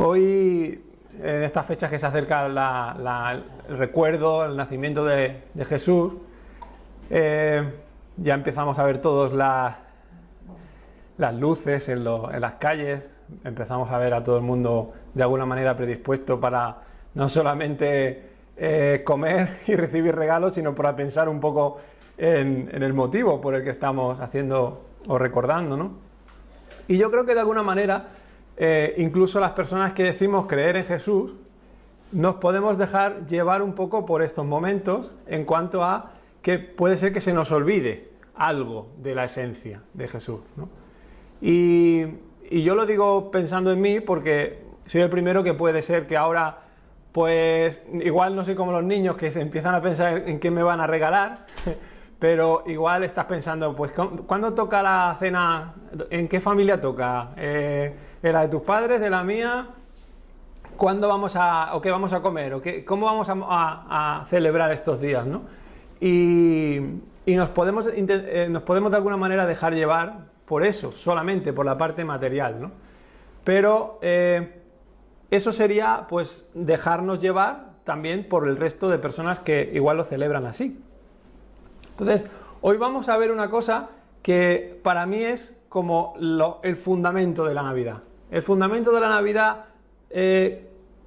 Hoy, en estas fechas que se acerca el recuerdo, el nacimiento de Jesús, ya empezamos a ver todos las luces en las calles, empezamos a ver a todo el mundo de alguna manera predispuesto para no solamente comer y recibir regalos, sino para pensar un poco en el motivo por el que estamos haciendo o recordando, ¿no? Y yo creo que de alguna manera, incluso las personas que decimos creer en Jesús, nos podemos dejar llevar un poco por estos momentos en cuanto a que puede ser que se nos olvide algo de la esencia de Jesús, ¿no? Y yo lo digo pensando en mí porque soy el primero que puede ser que ahora, pues igual no soy como los niños que se empiezan a pensar en qué me van a regalar, pero igual estás pensando, pues ¿cuándo toca la cena? ¿En qué familia toca? ¿En la de tus padres? ¿De la mía? ¿Cuándo vamos o qué vamos a comer? ¿Cómo vamos a celebrar estos días, ¿no? Y nos podemos de alguna manera dejar llevar por eso, solamente por la parte material, ¿no? Pero eso sería, pues, dejarnos llevar también por el resto de personas que igual lo celebran así. Entonces, hoy vamos a ver una cosa que para mí es como el fundamento de la Navidad. El fundamento de la Navidad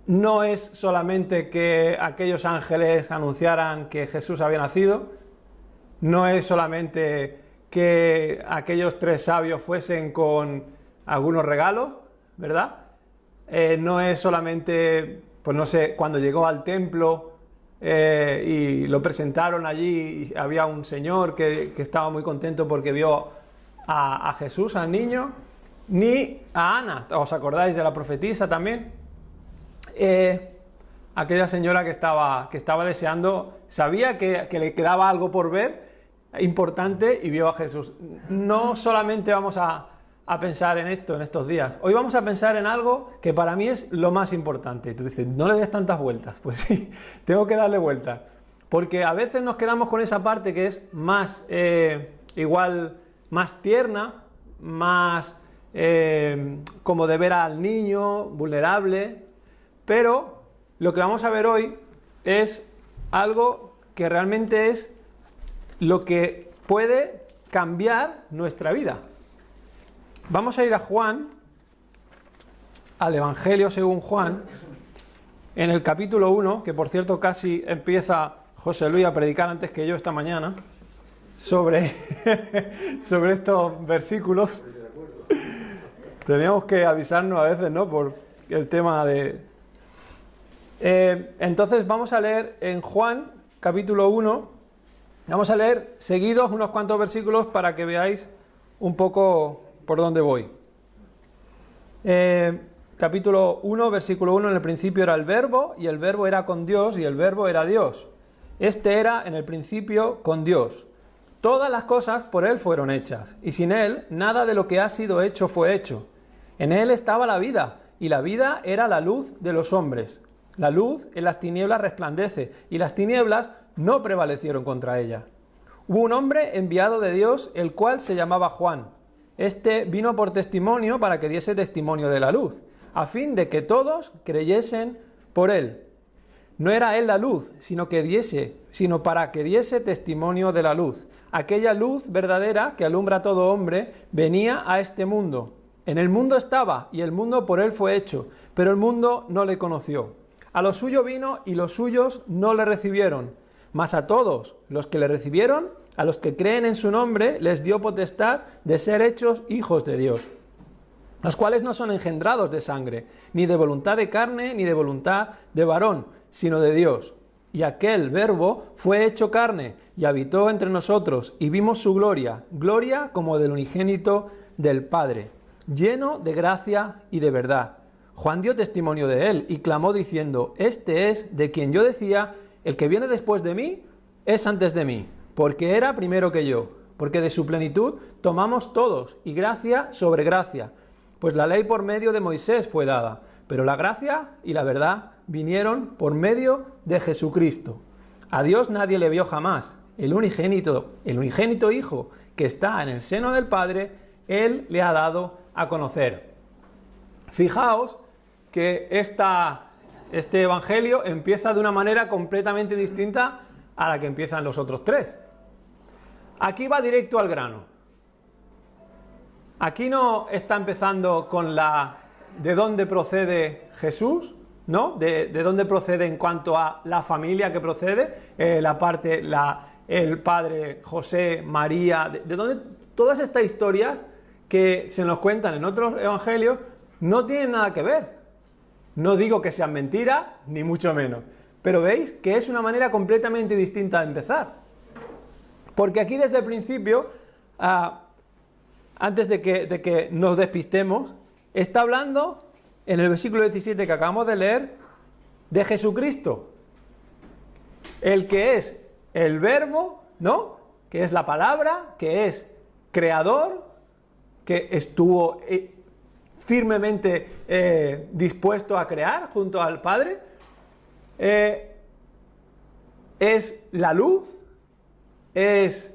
no es solamente que aquellos ángeles anunciaran que Jesús había nacido, no es solamente que aquellos tres sabios fuesen con algunos regalos, ¿verdad? No es solamente, pues no sé, cuando llegó al templo y lo presentaron allí y había un señor que estaba muy contento porque vio a Jesús, al niño, ni a Ana, ¿os acordáis de la profetisa también? Aquella señora que estaba deseando, sabía que le quedaba algo por ver importante y vio a Jesús. No solamente vamos a pensar en esto en estos días, hoy vamos a pensar en algo que para mí es lo más importante. Y tú dices, no le des tantas vueltas. Pues sí, tengo que darle vueltas, porque a veces nos quedamos con esa parte que es más más tierna, más como de ver al niño vulnerable, pero lo que vamos a ver hoy es algo que realmente es lo que puede cambiar nuestra vida. Vamos a ir a Juan, al Evangelio según Juan, en el capítulo 1, que por cierto casi empieza José Luis a predicar antes que yo esta mañana, sobre estos versículos. Teníamos que avisarnos a veces, ¿no?, por el tema de... Entonces vamos a leer en Juan, capítulo 1, vamos a leer seguidos unos cuantos versículos para que veáis un poco por dónde voy. Capítulo 1, versículo 1, en el principio era el Verbo, y el Verbo era con Dios, y el Verbo era Dios. Este era en el principio con Dios. Todas las cosas por Él fueron hechas, y sin Él nada de lo que ha sido hecho fue hecho. En Él estaba la vida, y la vida era la luz de los hombres. La luz en las tinieblas resplandece, y las tinieblas no prevalecieron contra ella. Hubo un hombre enviado de Dios, el cual se llamaba Juan. Este vino por testimonio para que diese testimonio de la luz, a fin de que todos creyesen por él. No era él la luz, sino para que diese testimonio de la luz. Aquella luz verdadera que alumbra a todo hombre venía a este mundo. En el mundo estaba, y el mundo por él fue hecho, pero el mundo no le conoció. A lo suyo vino, y los suyos no le recibieron. Mas a todos los que le recibieron, a los que creen en su nombre, les dio potestad de ser hechos hijos de Dios, los cuales no son engendrados de sangre, ni de voluntad de carne, ni de voluntad de varón, sino de Dios. Y aquel Verbo fue hecho carne, y habitó entre nosotros, y vimos su gloria, gloria como del unigénito del Padre, lleno de gracia y de verdad. Juan dio testimonio de él, y clamó diciendo, este es de quien yo decía, el que viene después de mí, es antes de mí, porque era primero que yo, porque de su plenitud tomamos todos, y gracia sobre gracia, pues la ley por medio de Moisés fue dada, pero la gracia y la verdad vinieron por medio de Jesucristo. A Dios nadie le vio jamás, el unigénito Hijo que está en el seno del Padre, Él le ha dado a conocer. Fijaos que este evangelio empieza de una manera completamente distinta a la que empiezan los otros tres. Aquí va directo al grano. Aquí no está empezando con de dónde procede Jesús, ¿no? De dónde procede en cuanto a la familia que procede, el padre José, María, de dónde todas estas historias que se nos cuentan en otros evangelios no tienen nada que ver. No digo que sean mentiras, ni mucho menos, pero veis que es una manera completamente distinta de empezar. Porque aquí desde el principio, antes de que nos despistemos, está hablando en el versículo 17 que acabamos de leer de Jesucristo, el que es el verbo, ¿no? Que es la palabra, que es creador, que estuvo firmemente dispuesto a crear junto al Padre, es la luz, es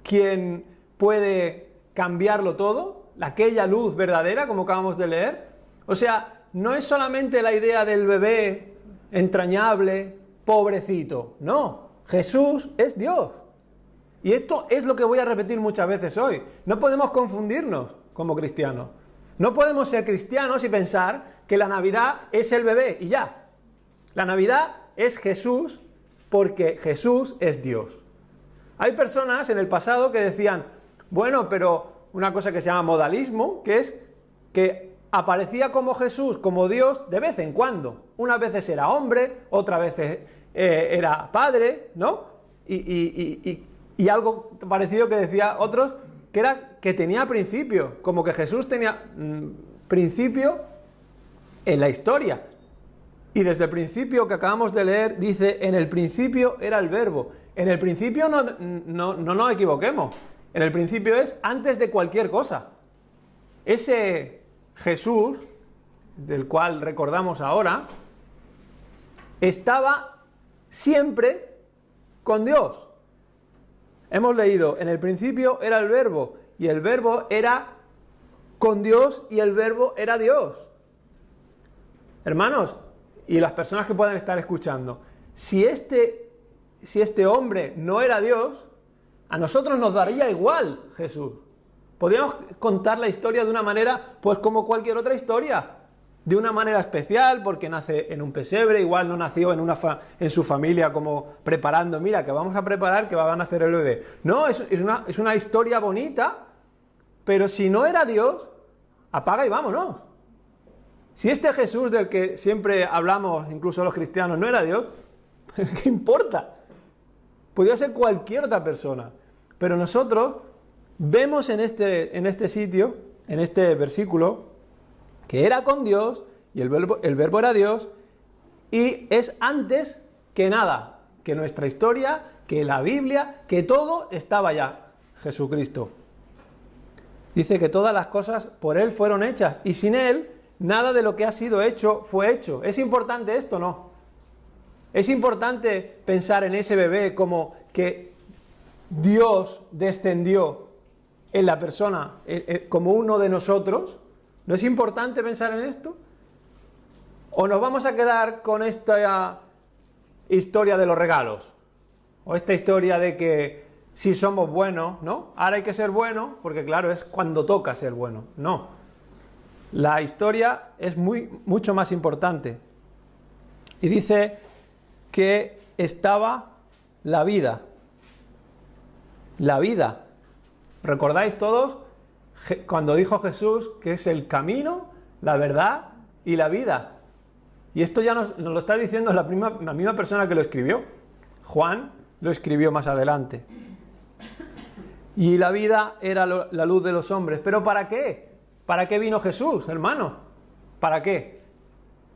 quien puede cambiarlo todo, aquella luz verdadera, como acabamos de leer. O sea, no es solamente la idea del bebé entrañable, pobrecito, no, Jesús es Dios. Y esto es lo que voy a repetir muchas veces hoy. No podemos confundirnos como cristianos. No podemos ser cristianos y pensar que la Navidad es el bebé y ya. La Navidad es Jesús porque Jesús es Dios. Hay personas en el pasado que decían, bueno, pero una cosa que se llama modalismo, que es que aparecía como Jesús, como Dios, de vez en cuando. Unas veces era hombre, otras veces era padre, ¿no? Y algo parecido que decía otros, que era que tenía principio, como que Jesús tenía principio en la historia. Y desde el principio que acabamos de leer, dice, en el principio era el verbo. En el principio no nos equivoquemos. En el principio es antes de cualquier cosa. Ese Jesús, del cual recordamos ahora, estaba siempre con Dios. Hemos leído, en el principio era el verbo, y el verbo era con Dios, y el verbo era Dios. Hermanos, y las personas que puedan estar escuchando, si este hombre no era Dios, a nosotros nos daría igual Jesús. Podríamos contar la historia de una manera, pues como cualquier otra historia, de una manera especial, porque nace en un pesebre, igual no nació en su familia como preparando, mira, que vamos a preparar que va a nacer el bebé. No, es una historia bonita, pero si no era Dios, apaga y vámonos. Si este Jesús del que siempre hablamos, incluso los cristianos, no era Dios, ¿qué importa? Podría ser cualquier otra persona. Pero nosotros vemos en este sitio, en este versículo, que era con Dios, y el verbo era Dios, y es antes que nada, que nuestra historia, que la Biblia, que todo estaba ya, Jesucristo. Dice que todas las cosas por Él fueron hechas, y sin Él, nada de lo que ha sido hecho fue hecho. ¿Es importante esto? No. ¿Es importante pensar en ese bebé como que Dios descendió en la persona como uno de nosotros? ¿No es importante pensar en esto? ¿O nos vamos a quedar con esta historia de los regalos? ¿O esta historia de que si somos buenos, ¿no? Ahora hay que ser buenos, porque claro, es cuando toca ser bueno. No. La historia es mucho más importante. Y dice que estaba la vida. La vida. ¿Recordáis todos cuando dijo Jesús que es el camino, la verdad y la vida? Y esto ya nos lo está diciendo la misma persona que lo escribió. Juan lo escribió más adelante. Y la vida era la luz de los hombres. ¿Pero para qué? ¿Para qué vino Jesús, hermano? ¿Para qué?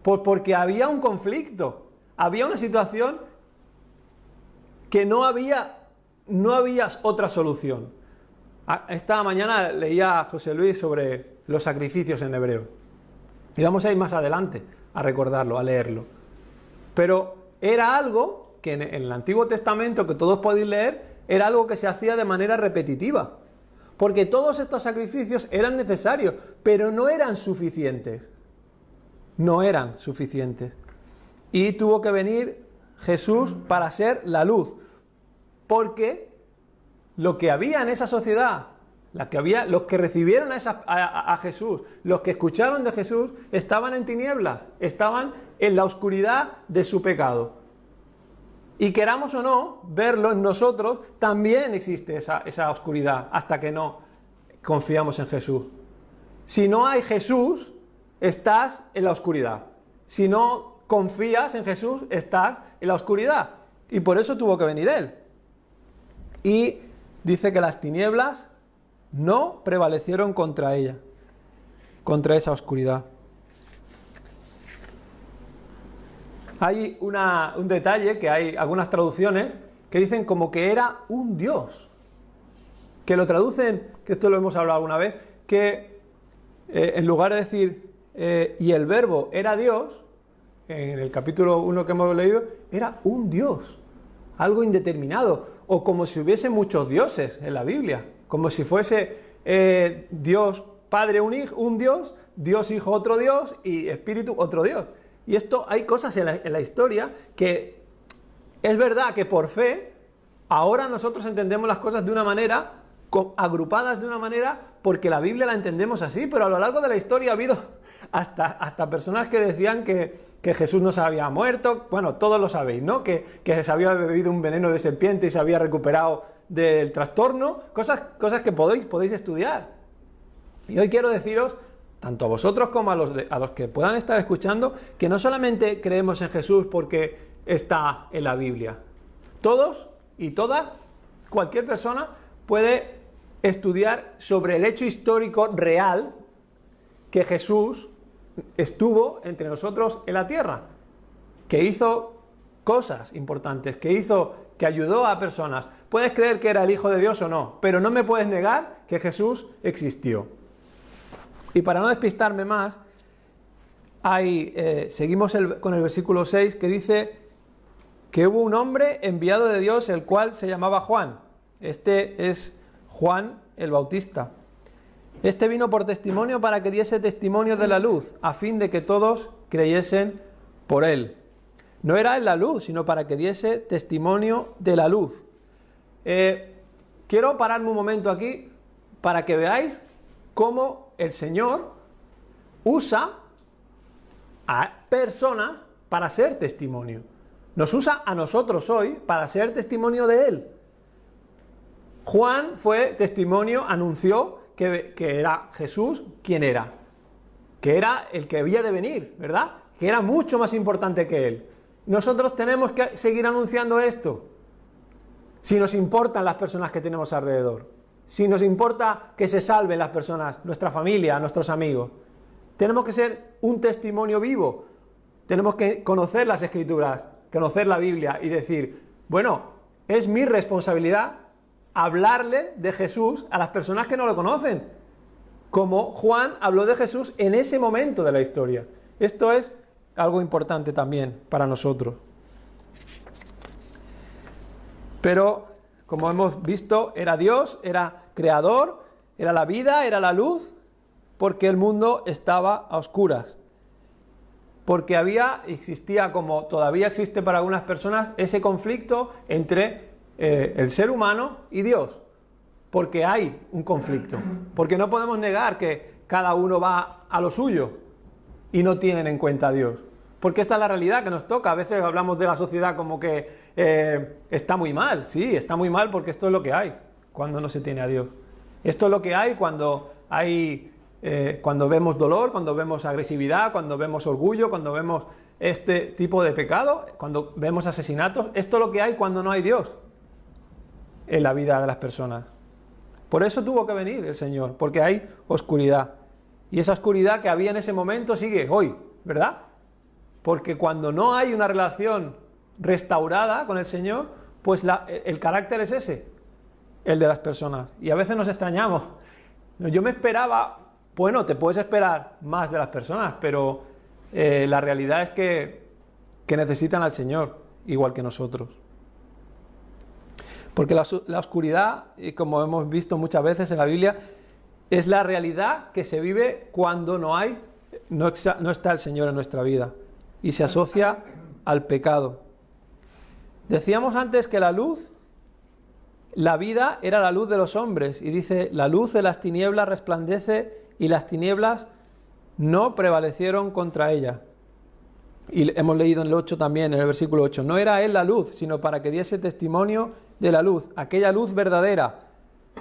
Pues porque había un conflicto. Había una situación que no había otra solución. Esta mañana leía a José Luis sobre los sacrificios en hebreo. Y vamos a ir más adelante a recordarlo, a leerlo. Pero era algo que en el Antiguo Testamento, que todos podéis leer, era algo que se hacía de manera repetitiva. Porque todos estos sacrificios eran necesarios, pero no eran suficientes. no eran suficientes. Y tuvo que venir Jesús para ser la luz, porque lo que había en esa sociedad, los que recibieron a Jesús, los que escucharon de Jesús, estaban en tinieblas, estaban en la oscuridad de su pecado. Y queramos o no verlo en nosotros, también existe esa oscuridad hasta que no confiamos en Jesús. Si no hay Jesús, estás en la oscuridad. Si no confías en Jesús, estás en la oscuridad. Y por eso tuvo que venir Él. Y dice que las tinieblas no prevalecieron contra ella, contra esa oscuridad. Hay un detalle, que hay algunas traducciones que dicen como que era un Dios, que lo traducen, que esto lo hemos hablado alguna vez, que en lugar de decir y el verbo era Dios, en el capítulo 1 que hemos leído, era un Dios, algo indeterminado, o como si hubiese muchos dioses en la Biblia, como si fuese Dios Padre un Dios, Dios Hijo otro Dios y Espíritu otro Dios. Y esto, hay cosas en la historia que es verdad que por fe, ahora nosotros entendemos las cosas de una manera, agrupadas de una manera, porque la Biblia la entendemos así, pero a lo largo de la historia ha habido hasta personas que decían que Jesús no se había muerto. Bueno, todos lo sabéis, ¿no? Que se había bebido un veneno de serpiente y se había recuperado del trastorno, cosas que podéis estudiar. Y hoy quiero deciros, tanto a vosotros como a los que puedan estar escuchando, que no solamente creemos en Jesús porque está en la Biblia. Todos y todas, cualquier persona puede estudiar sobre el hecho histórico real que Jesús estuvo entre nosotros en la tierra, que hizo cosas importantes, que ayudó a personas. Puedes creer que era el Hijo de Dios o no, pero no me puedes negar que Jesús existió. Y para no despistarme más, seguimos con el versículo 6, que dice que hubo un hombre enviado de Dios, el cual se llamaba Juan. Este es Juan el Bautista. Este vino por testimonio para que diese testimonio de la luz, a fin de que todos creyesen por él. No era él la luz, sino para que diese testimonio de la luz. Quiero pararme un momento aquí para que veáis cómo el Señor usa a personas para ser testimonio. Nos usa a nosotros hoy para ser testimonio de Él. Juan fue testimonio, anunció que era Jesús quien era. Que era el que había de venir, ¿verdad? Que era mucho más importante que Él. Nosotros tenemos que seguir anunciando esto. Si nos importan las personas que tenemos alrededor. Si nos importa que se salven las personas, nuestra familia, nuestros amigos. Tenemos que ser un testimonio vivo. Tenemos que conocer las Escrituras, conocer la Biblia y decir, bueno, es mi responsabilidad hablarle de Jesús a las personas que no lo conocen. Como Juan habló de Jesús en ese momento de la historia. Esto es algo importante también para nosotros. Pero, como hemos visto, era Dios, era creador, era la vida, era la luz, porque el mundo estaba a oscuras. Porque existía, como todavía existe para algunas personas, ese conflicto entre el ser humano y Dios. Porque hay un conflicto. Porque no podemos negar que cada uno va a lo suyo y no tienen en cuenta a Dios. Porque esta es la realidad que nos toca. A veces hablamos de la sociedad como que está muy mal. Sí, está muy mal porque esto es lo que hay cuando no se tiene a Dios. Esto es lo que hay cuando vemos dolor, cuando vemos agresividad, cuando vemos orgullo, cuando vemos este tipo de pecado, cuando vemos asesinatos. Esto es lo que hay cuando no hay Dios en la vida de las personas. Por eso tuvo que venir el Señor, porque hay oscuridad. Y esa oscuridad que había en ese momento sigue hoy, ¿verdad? Porque cuando no hay una relación restaurada con el Señor, pues el carácter es ese, el de las personas. Y a veces nos extrañamos. Yo me esperaba, bueno, te puedes esperar más de las personas, pero la realidad es que necesitan al Señor, igual que nosotros. Porque la oscuridad, como hemos visto muchas veces en la Biblia, es la realidad que se vive cuando no hay no está el Señor en nuestra vida y se asocia al pecado. Decíamos antes que la vida era la luz de los hombres, y dice, la luz de las tinieblas resplandece y las tinieblas no prevalecieron contra ella. Y hemos leído en el 8 también, en el versículo 8, no era Él la luz, sino para que diese testimonio de la luz, aquella luz verdadera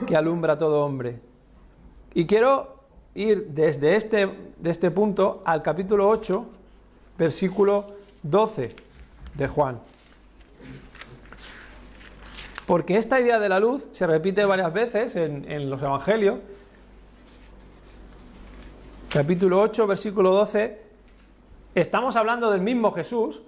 que alumbra a todo hombre. Y quiero ir desde este punto al capítulo 8, versículo 12 de Juan. Porque esta idea de la luz se repite varias veces en los evangelios. Capítulo 8, versículo 12, estamos hablando del mismo Jesús,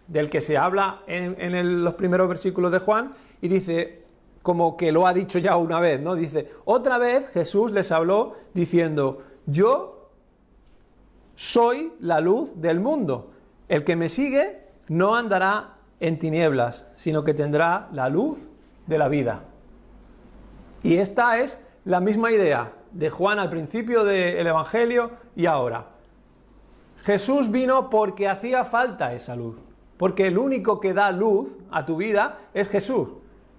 del que se habla en los primeros versículos de Juan, y dice, como que lo ha dicho ya una vez, ¿no? Dice, otra vez Jesús les habló diciendo, yo soy la luz del mundo. El que me sigue no andará en tinieblas, sino que tendrá la luz de la vida. Y esta es la misma idea de Juan al principio del Evangelio y ahora. Jesús vino porque hacía falta esa luz, porque el único que da luz a tu vida es Jesús.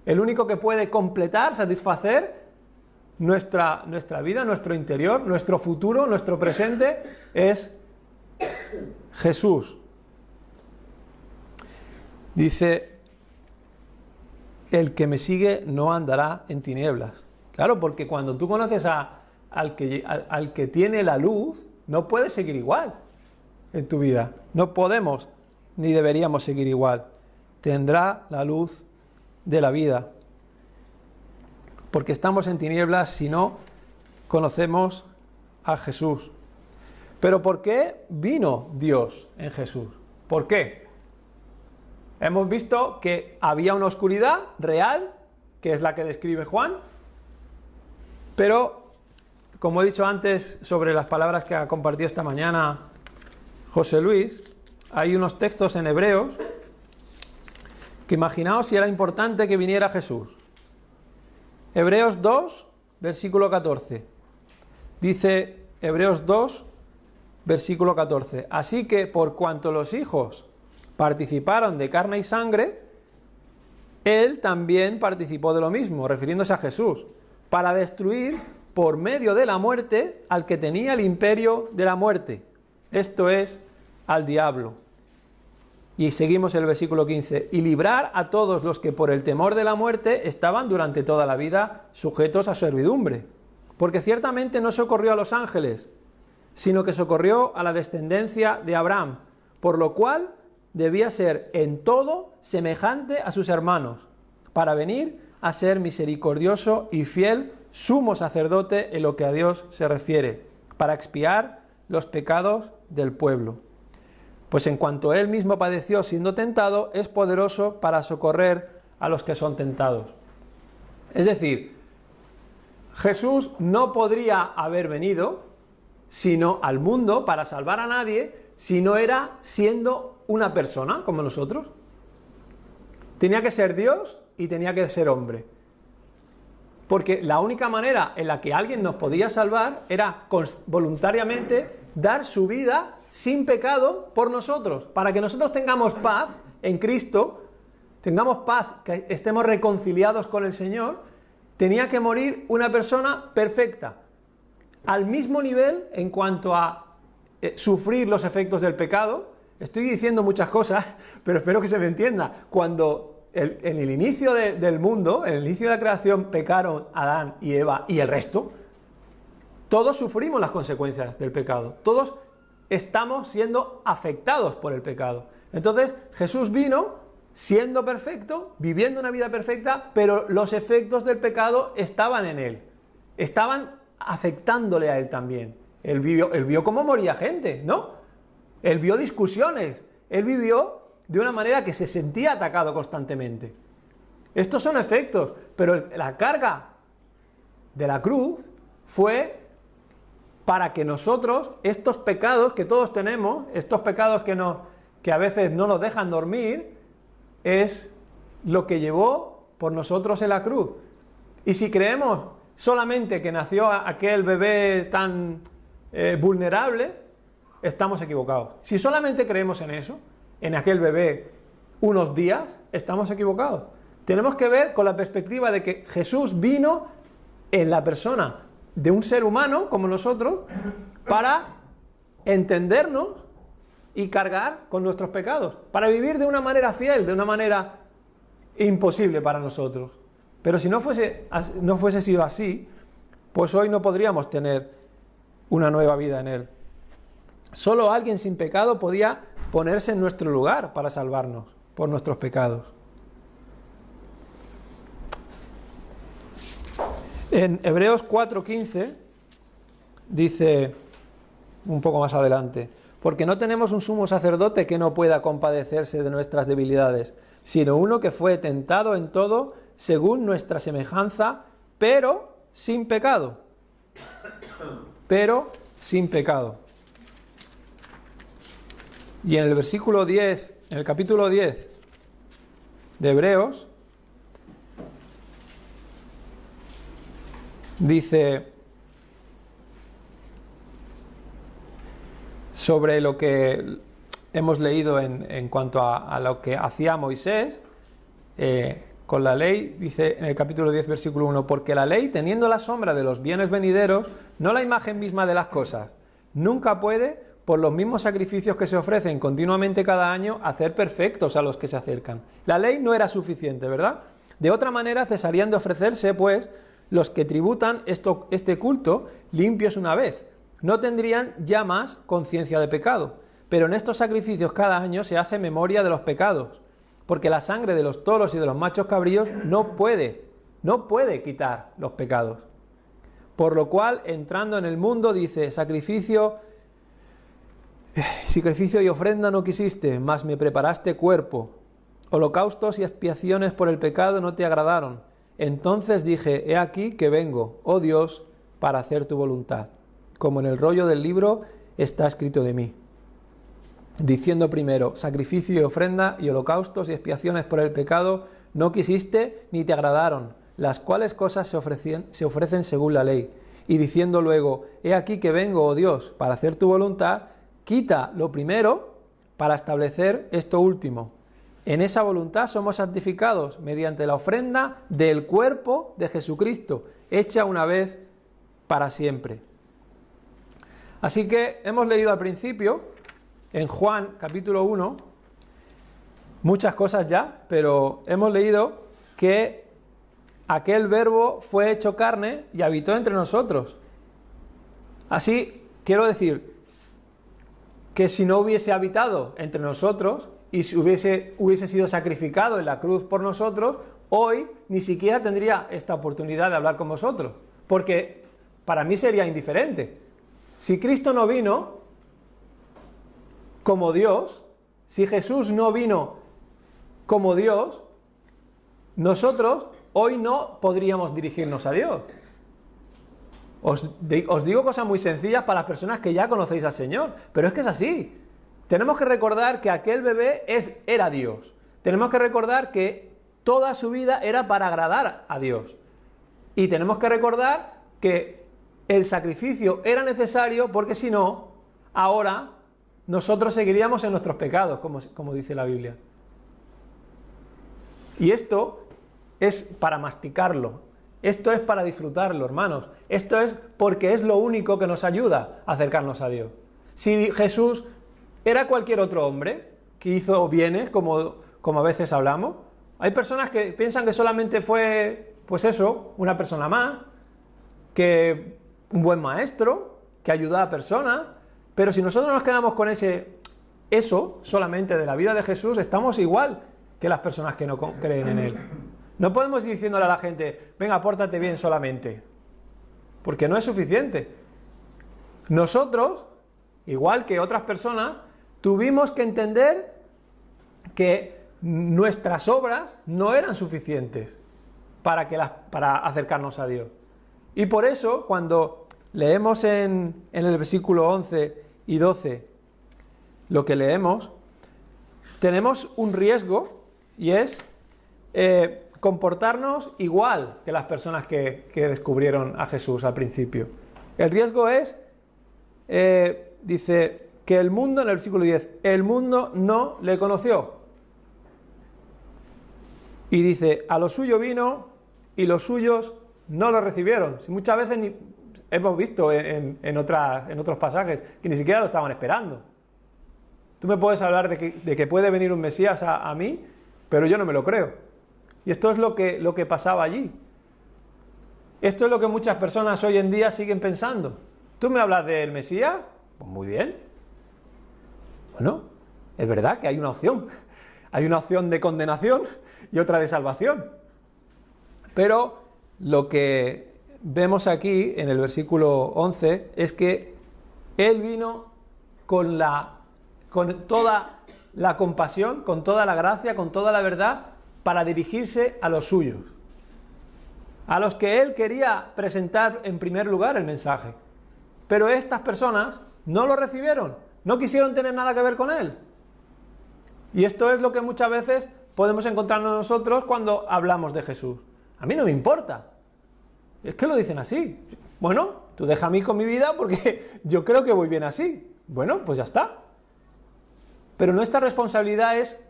El único que puede completar, satisfacer nuestra vida, nuestro interior, nuestro futuro, nuestro presente, es Jesús. Dice, el que me sigue no andará en tinieblas. Claro, porque cuando tú conoces al que tiene la luz, no puedes seguir igual en tu vida. No podemos ni deberíamos seguir igual. Tendrá la luz de la vida. Porque estamos en tinieblas si no conocemos a Jesús. Pero ¿por qué vino Dios en Jesús? ¿Por qué? Hemos visto que había una oscuridad real, que es la que describe Juan, pero, como he dicho antes sobre las palabras que ha compartido esta mañana José Luis, hay unos textos en Hebreos que imaginaos si era importante que viniera Jesús. Hebreos 2, versículo 14. Dice Hebreos 2, versículo 14. Así que por cuanto los hijos participaron de carne y sangre, Él también participó de lo mismo, refiriéndose a Jesús, para destruir por medio de la muerte al que tenía el imperio de la muerte, esto es, al diablo. Y seguimos el versículo 15, y librar a todos los que por el temor de la muerte estaban durante toda la vida sujetos a servidumbre. Porque ciertamente no socorrió a los ángeles, sino que socorrió a la descendencia de Abraham, por lo cual debía ser en todo semejante a sus hermanos, para venir a ser misericordioso y fiel sumo sacerdote en lo que a Dios se refiere, para expiar los pecados del pueblo. Pues en cuanto él mismo padeció siendo tentado, es poderoso para socorrer a los que son tentados. Es decir, Jesús no podría haber venido sino al mundo para salvar a nadie si no era siendo una persona como nosotros. Tenía que ser Dios y tenía que ser hombre. Porque la única manera en la que alguien nos podía salvar era voluntariamente dar su vida sin pecado por nosotros, para que nosotros tengamos paz en Cristo, tengamos paz, que estemos reconciliados con el Señor. Tenía que morir una persona perfecta, al mismo nivel en cuanto a sufrir los efectos del pecado. Estoy diciendo muchas cosas, pero espero que se me entienda. Cuando en el inicio del mundo, en el inicio de la creación, pecaron Adán y Eva y el resto, todos sufrimos las consecuencias del pecado. Todos estamos siendo afectados por el pecado. Entonces, Jesús vino siendo perfecto, viviendo una vida perfecta, pero los efectos del pecado estaban en él. Estaban afectándole a él también. Él vio cómo moría gente, ¿no? Él vio discusiones. Él vivió de una manera que se sentía atacado constantemente. Estos son efectos, pero la carga de la cruz fue para que nosotros, estos pecados que todos tenemos, estos pecados que a veces no nos dejan dormir, es lo que llevó por nosotros en la cruz. Y si creemos solamente que nació aquel bebé tan vulnerable, estamos equivocados. Si solamente creemos en eso, en aquel bebé, unos días, estamos equivocados. Tenemos que ver con la perspectiva de que Jesús vino en la persona de un ser humano como nosotros para entendernos y cargar con nuestros pecados, para vivir de una manera fiel, de una manera imposible para nosotros. Pero si no fuese sido así, pues hoy no podríamos tener una nueva vida en Él. Solo alguien sin pecado podía ponerse en nuestro lugar para salvarnos por nuestros pecados. En Hebreos 4:15 dice, un poco más adelante, porque no tenemos un sumo sacerdote que no pueda compadecerse de nuestras debilidades, sino uno que fue tentado en todo según nuestra semejanza, pero sin pecado. Pero sin pecado. Y en el versículo 10, en el capítulo 10 de Hebreos, dice sobre lo que hemos leído en cuanto a lo que hacía Moisés con la ley, dice en el capítulo 10, versículo 1, porque la ley, teniendo la sombra de los bienes venideros, no la imagen misma de las cosas, nunca puede, por los mismos sacrificios que se ofrecen continuamente cada año, hacer perfectos a los que se acercan. La ley no era suficiente, ¿verdad? De otra manera cesarían de ofrecerse, pues, los que tributan este culto limpios una vez. No tendrían ya más conciencia de pecado. Pero en estos sacrificios cada año se hace memoria de los pecados, porque la sangre de los toros y de los machos cabríos no puede quitar los pecados. Por lo cual, entrando en el mundo, dice, sacrificio y ofrenda no quisiste, mas me preparaste cuerpo. Holocaustos y expiaciones por el pecado no te agradaron. Entonces dije, he aquí que vengo, oh Dios, para hacer tu voluntad, como en el rollo del libro está escrito de mí. Diciendo primero, sacrificio y ofrenda y holocaustos y expiaciones por el pecado no quisiste ni te agradaron, las cuales cosas se ofrecen según la ley. Y diciendo luego, he aquí que vengo, oh Dios, para hacer tu voluntad, quita lo primero para establecer esto último. En esa voluntad somos santificados mediante la ofrenda del cuerpo de Jesucristo, hecha una vez para siempre. Así que hemos leído al principio, en Juan capítulo 1, muchas cosas ya, pero hemos leído que aquel verbo fue hecho carne y habitó entre nosotros. Así, quiero decir que si no hubiese habitado entre nosotros y si hubiese sido sacrificado en la cruz por nosotros, hoy ni siquiera tendría esta oportunidad de hablar con vosotros, porque para mí sería indiferente. Si Cristo no vino como Dios, si Jesús no vino como Dios, nosotros hoy no podríamos dirigirnos a Dios. Os digo cosas muy sencillas para las personas que ya conocéis al Señor, pero es que es así. Tenemos que recordar que aquel bebé era Dios. Tenemos que recordar que toda su vida era para agradar a Dios. Y tenemos que recordar que el sacrificio era necesario porque si no, ahora nosotros seguiríamos en nuestros pecados, como dice la Biblia. Y esto es para masticarlo. Esto es para disfrutarlo, hermanos. Esto es porque es lo único que nos ayuda a acercarnos a Dios. Si Jesús era cualquier otro hombre que hizo bienes, como a veces hablamos, hay personas que piensan que solamente fue, pues eso, una persona más, que un buen maestro, que ayuda a personas, pero si nosotros nos quedamos con eso solamente de la vida de Jesús, estamos igual que las personas que no creen en Él. No podemos ir diciéndole a la gente, venga, pórtate bien solamente, porque no es suficiente. Nosotros, igual que otras personas, tuvimos que entender que nuestras obras no eran suficientes para acercarnos a Dios. Y por eso, cuando leemos en el versículo 11 y 12 lo que leemos, tenemos un riesgo y es comportarnos igual que las personas que descubrieron a Jesús al principio. El riesgo es, dice, que el mundo, en el versículo 10, el mundo no le conoció. Y dice, a lo suyo vino y los suyos no lo recibieron. Si muchas veces hemos visto en otros pasajes que ni siquiera lo estaban esperando. Tú me puedes hablar de que puede venir un Mesías a mí, pero yo no me lo creo. Y esto es lo que pasaba allí. Esto es lo que muchas personas hoy en día siguen pensando. ¿Tú me hablas del Mesías? Pues muy bien. Bueno, es verdad que hay una opción. Hay una opción de condenación y otra de salvación. Pero lo que vemos aquí en el versículo 11 es que Él vino con toda la compasión, con toda la gracia, con toda la verdad, para dirigirse a los suyos, a los que Él quería presentar en primer lugar el mensaje. Pero estas personas no lo recibieron, no quisieron tener nada que ver con Él. Y esto es lo que muchas veces podemos encontrarnos nosotros cuando hablamos de Jesús. A mí no me importa. Es que lo dicen así. Bueno, tú deja a mí con mi vida porque yo creo que voy bien así. Bueno, pues ya está. Pero nuestra responsabilidad es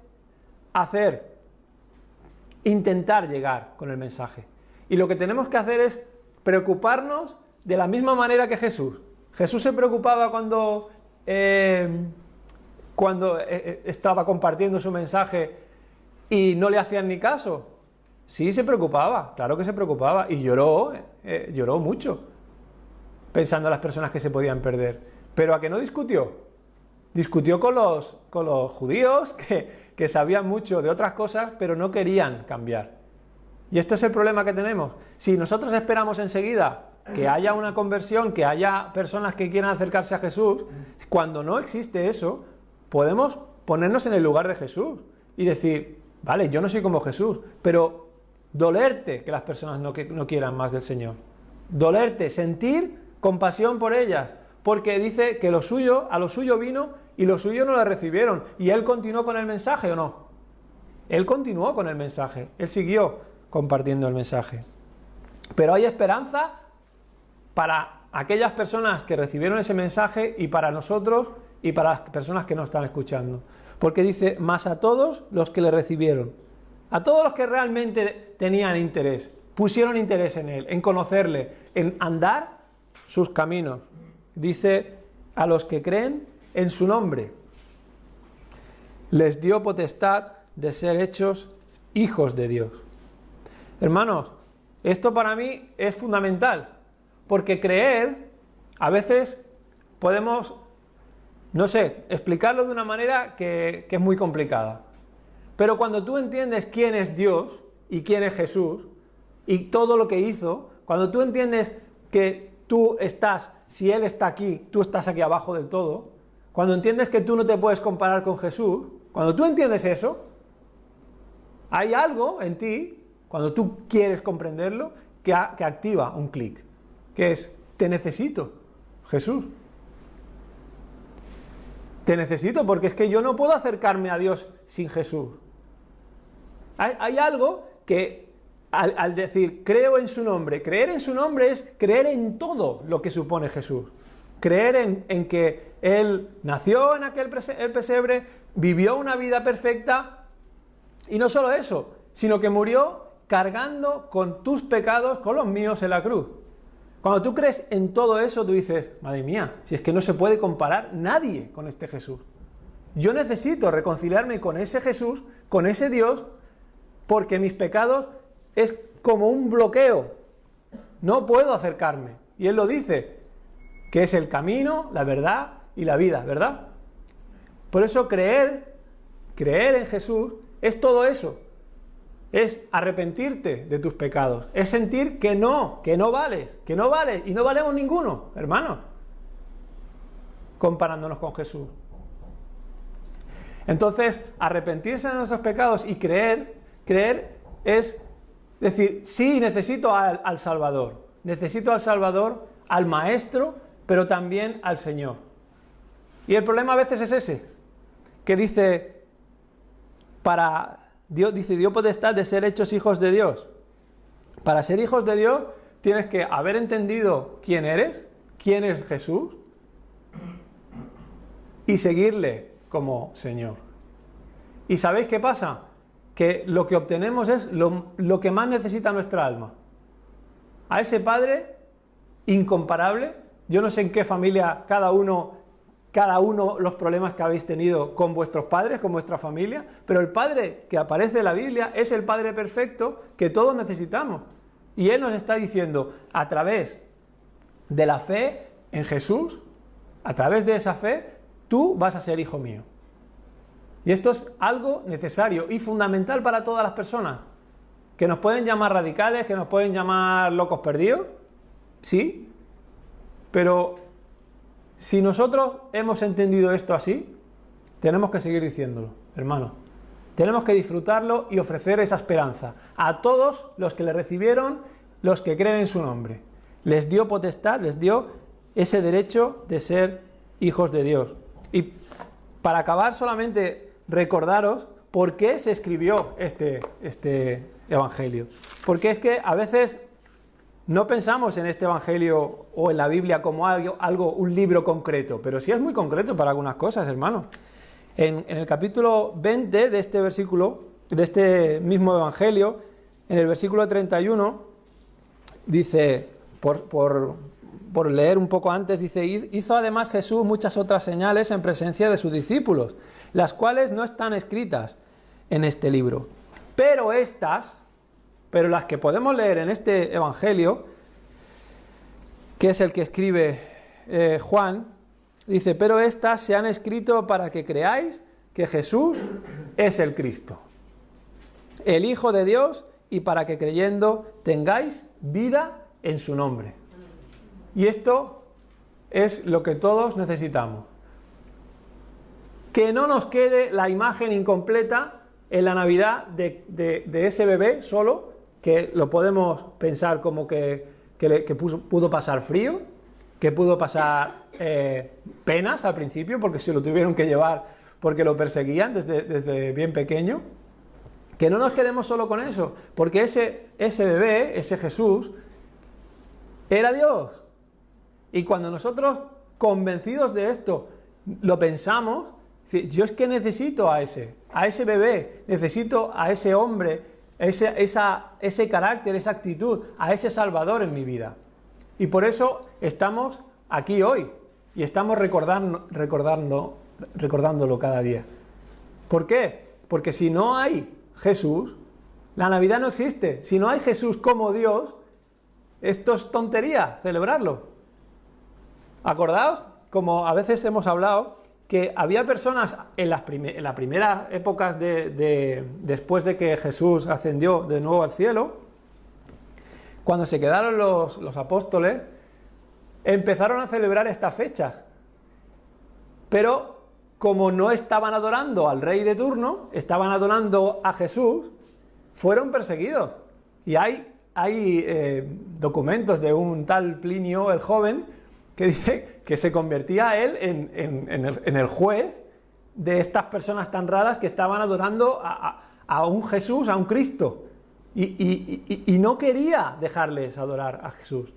intentar llegar con el mensaje. Y lo que tenemos que hacer es preocuparnos de la misma manera que Jesús. Jesús se preocupaba cuando estaba compartiendo su mensaje y no le hacían ni caso. Sí, se preocupaba, claro que se preocupaba, y lloró mucho, pensando en las personas que se podían perder. Pero ¿a qué no discutió? Discutió con los judíos que sabían mucho de otras cosas, pero no querían cambiar. Y este es el problema que tenemos. Si nosotros esperamos enseguida que haya una conversión, que haya personas que quieran acercarse a Jesús, cuando no existe eso, podemos ponernos en el lugar de Jesús y decir, vale, yo no soy como Jesús, pero dolerte que las personas no quieran más del Señor. Dolerte, sentir compasión por ellas, porque dice que a lo suyo vino y los suyos no la recibieron. ¿Y Él continuó con el mensaje o no? Él continuó con el mensaje, Él siguió compartiendo el mensaje. Pero hay esperanza para aquellas personas que recibieron ese mensaje y para nosotros y para las personas que nos están escuchando. Porque dice, más a todos los que le recibieron, a todos los que realmente tenían interés, pusieron interés en Él, en conocerle, en andar sus caminos. Dice, a los que creen en su nombre, les dio potestad de ser hechos hijos de Dios. Hermanos, esto para mí es fundamental, porque creer, a veces podemos, no sé, explicarlo de una manera que es muy complicada. Pero cuando tú entiendes quién es Dios y quién es Jesús y todo lo que hizo, cuando tú entiendes que tú estás, si Él está aquí, tú estás aquí abajo del todo, cuando entiendes que tú no te puedes comparar con Jesús, cuando tú entiendes eso, hay algo en ti, cuando tú quieres comprenderlo, que activa un clic, que es, te necesito, Jesús. Te necesito porque es que yo no puedo acercarme a Dios sin Jesús. Hay algo que al decir creo en su nombre, creer en su nombre es creer en todo lo que supone Jesús. Creer en que Él nació en aquel pesebre, vivió una vida perfecta y no solo eso, sino que murió cargando con tus pecados, con los míos en la cruz. Cuando tú crees en todo eso, tú dices, madre mía, si es que no se puede comparar nadie con este Jesús. Yo necesito reconciliarme con ese Jesús, con ese Dios, porque mis pecados es como un bloqueo. No puedo acercarme. Y Él lo dice, que es el camino, la verdad y la vida, ¿verdad? Por eso creer en Jesús es todo eso. Es arrepentirte de tus pecados, es sentir que no vales y no valemos ninguno, hermanos, comparándonos con Jesús. Entonces, arrepentirse de nuestros pecados y creer es decir, sí, necesito al Salvador, al Maestro, pero también al Señor. Y el problema a veces es ese, que dice, dio potestad de ser hechos hijos de Dios. Para ser hijos de Dios tienes que haber entendido quién eres, quién es Jesús, y seguirle como Señor. ¿Y sabéis qué pasa? Que lo que obtenemos es lo que más necesita nuestra alma. A ese Padre incomparable. Yo no sé en qué familia cada uno los problemas que habéis tenido con vuestros padres, con vuestra familia, pero el Padre que aparece en la Biblia es el Padre perfecto que todos necesitamos. Y Él nos está diciendo, a través de la fe en Jesús, a través de esa fe, tú vas a ser hijo mío. Y esto es algo necesario y fundamental para todas las personas, que nos pueden llamar radicales, que nos pueden llamar locos perdidos, sí, pero si nosotros hemos entendido esto así, tenemos que seguir diciéndolo, hermano. Tenemos que disfrutarlo y ofrecer esa esperanza a todos los que le recibieron, los que creen en su nombre. Les dio potestad, les dio ese derecho de ser hijos de Dios. Y para acabar, solamente recordaros por qué se escribió este evangelio. Porque es que a veces no pensamos en este evangelio o en la Biblia como un libro concreto, pero sí es muy concreto para algunas cosas, hermanos. En el capítulo 20 de este versículo, de este mismo evangelio, en el versículo 31, dice, por leer un poco antes, dice: hizo además Jesús muchas otras señales en presencia de sus discípulos, las cuales no están escritas en este libro. Pero las que podemos leer en este evangelio, que es el que escribe Juan, dice: pero estas se han escrito para que creáis que Jesús es el Cristo, el Hijo de Dios, y para que creyendo tengáis vida en su nombre. Y esto es lo que todos necesitamos. Que no nos quede la imagen incompleta en la Navidad de ese bebé solo, que lo podemos pensar como que pudo pasar frío, que pudo pasar penas al principio porque se lo tuvieron que llevar porque lo perseguían desde bien pequeño. Que no nos quedemos solo con eso, porque ese bebé, ese Jesús, era Dios. Y cuando nosotros, convencidos de esto, lo pensamos, yo es que necesito a ese bebé, necesito a ese hombre, ese carácter, esa actitud, a ese Salvador en mi vida. Y por eso estamos aquí hoy y estamos recordándolo cada día. ¿Por qué? Porque si no hay Jesús, la Navidad no existe. Si no hay Jesús como Dios, esto es tontería celebrarlo. Acordaos, como a veces hemos hablado, que había personas en las primeras épocas después de que Jesús ascendió de nuevo al cielo, cuando se quedaron los apóstoles, empezaron a celebrar estas fechas. Pero como no estaban adorando al rey de turno, estaban adorando a Jesús, fueron perseguidos. Y hay documentos de un tal Plinio el joven que dice que se convertía a él en el juez de estas personas tan raras que estaban adorando a un Jesús, a un Cristo, y no quería dejarles adorar a Jesús.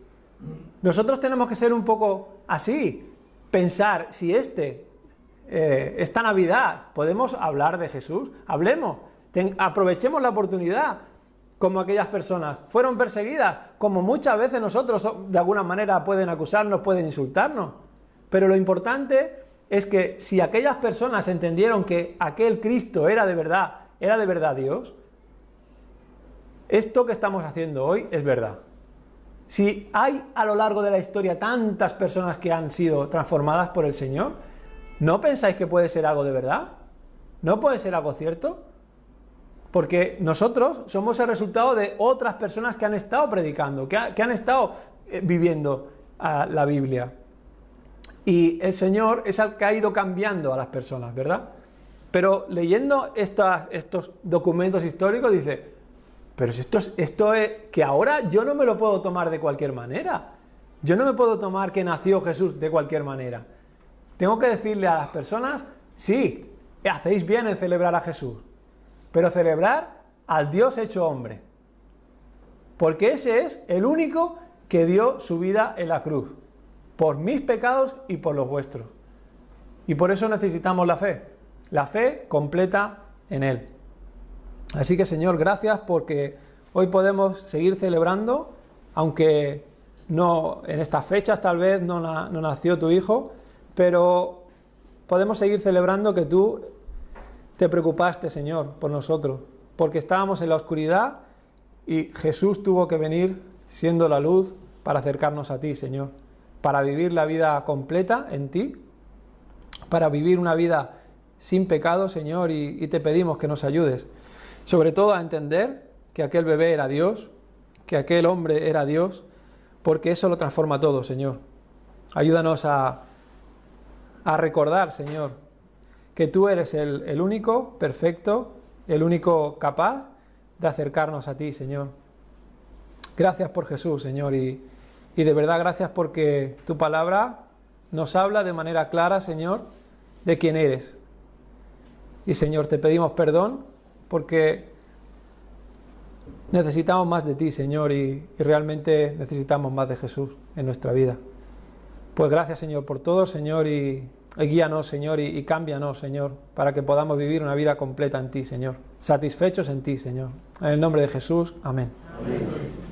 Nosotros tenemos que ser un poco así, pensar, si esta Navidad podemos hablar de Jesús, hablemos, aprovechemos la oportunidad. Como aquellas personas fueron perseguidas, como muchas veces nosotros de alguna manera pueden acusarnos, pueden insultarnos. Pero lo importante es que si aquellas personas entendieron que aquel Cristo era de verdad Dios, esto que estamos haciendo hoy es verdad. Si hay a lo largo de la historia tantas personas que han sido transformadas por el Señor, ¿no pensáis que puede ser algo de verdad? ¿No puede ser algo cierto? Porque nosotros somos el resultado de otras personas que han estado predicando, que han estado viviendo la Biblia. Y el Señor es el que ha ido cambiando a las personas, ¿verdad? Pero leyendo estos documentos históricos dice, pero si esto es que ahora yo no me lo puedo tomar de cualquier manera. Yo no me puedo tomar que nació Jesús de cualquier manera. Tengo que decirle a las personas, sí, hacéis bien en celebrar a Jesús, pero celebrar al Dios hecho hombre. Porque ese es el único que dio su vida en la cruz, por mis pecados y por los vuestros. Y por eso necesitamos la fe completa en Él. Así que, Señor, gracias porque hoy podemos seguir celebrando, aunque no en estas fechas tal vez no nació tu Hijo, pero podemos seguir celebrando que tú te preocupaste, Señor, por nosotros, porque estábamos en la oscuridad y Jesús tuvo que venir siendo la luz para acercarnos a ti, Señor, para vivir la vida completa en ti, para vivir una vida sin pecado, Señor, y te pedimos que nos ayudes, sobre todo a entender que aquel bebé era Dios, que aquel hombre era Dios, porque eso lo transforma todo, Señor. Ayúdanos a recordar, Señor, que tú eres el único perfecto, el único capaz de acercarnos a ti, Señor. Gracias por Jesús, Señor, y de verdad gracias porque tu palabra nos habla de manera clara, Señor, de quién eres. Y, Señor, te pedimos perdón porque necesitamos más de ti, Señor, y realmente necesitamos más de Jesús en nuestra vida. Pues gracias, Señor, por todo, Señor, y guíanos, Señor, y cámbianos, Señor, para que podamos vivir una vida completa en ti, Señor, satisfechos en ti, Señor. En el nombre de Jesús, amén. Amén.